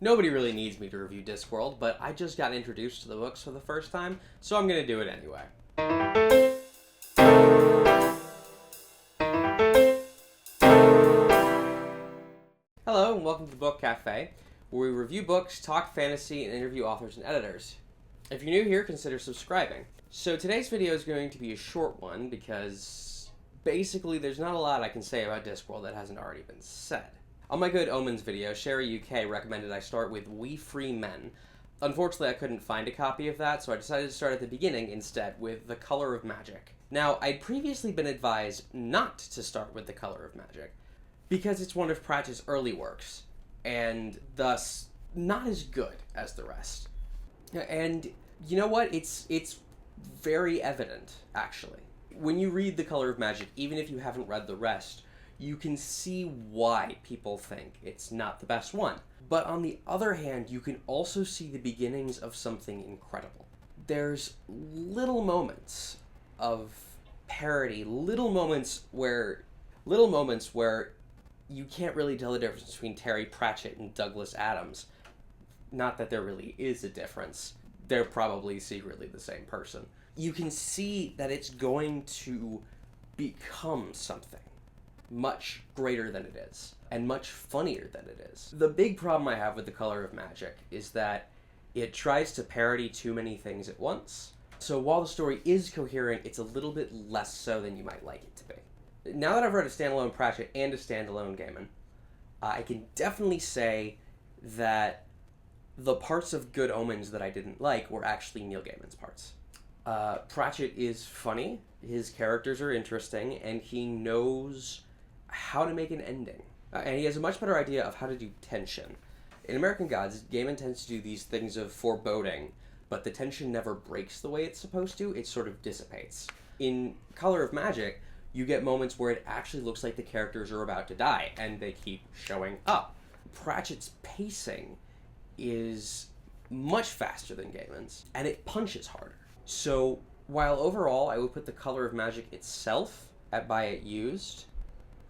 Nobody really needs me to review Discworld, but I just got introduced to the books for the first time, so I'm going to do it anyway. Hello, and welcome to the Book Cafe, where we review books, talk fantasy, and interview authors and editors. If you're new here, consider subscribing. So today's video is going to be a short one because basically there's not a lot I can say about Discworld that hasn't already been said. On my Good Omens video, Sherry UK recommended I start with We Free Men. Unfortunately, I couldn't find a copy of that, so I decided to start at the beginning instead with The Color of Magic. Now, I'd previously been advised not to start with The Color of Magic because it's one of Pratchett's early works, and thus not as good as the rest. And you know what? It's very evident, actually. When you read The Color of Magic, even if you haven't read the rest, you can see why people think it's not the best one. But on the other hand, you can also see the beginnings of something incredible. There's little moments of parody, little moments where you can't really tell the difference between Terry Pratchett and Douglas Adams. Not that there really is a difference. They're probably secretly the same person. You can see that it's going to become something much greater than it is, and much funnier than it is. The big problem I have with The Color of Magic is that it tries to parody too many things at once. So while the story is coherent, it's a little bit less so than you might like it to be. Now that I've read a standalone Pratchett and a standalone Gaiman, I can definitely say that the parts of Good Omens that I didn't like were actually Neil Gaiman's parts. Pratchett is funny, his characters are interesting, and he knows how to make an ending. And he has a much better idea of how to do tension. In American Gods, Gaiman tends to do these things of foreboding, but the tension never breaks the way it's supposed to, it sort of dissipates. In Color of Magic, you get moments where it actually looks like the characters are about to die, and they keep showing up. Pratchett's pacing is much faster than Gaiman's, and it punches harder. So, while overall I would put The Color of Magic itself at Buy It Used,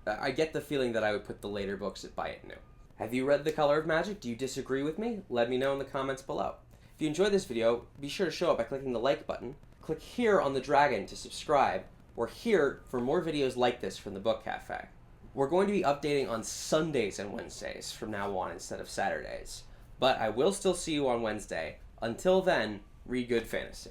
I get the feeling that I would put the later books at Buy It New. Have you read The Color of Magic? Do you disagree with me? Let me know in the comments below. If you enjoyed this video, be sure to show it by clicking the like button. Click here on the dragon to subscribe, or here for more videos like this from the Book Cafe. We're going to be updating on Sundays and Wednesdays from now on instead of Saturdays. But I will still see you on Wednesday. Until then, read good fantasy.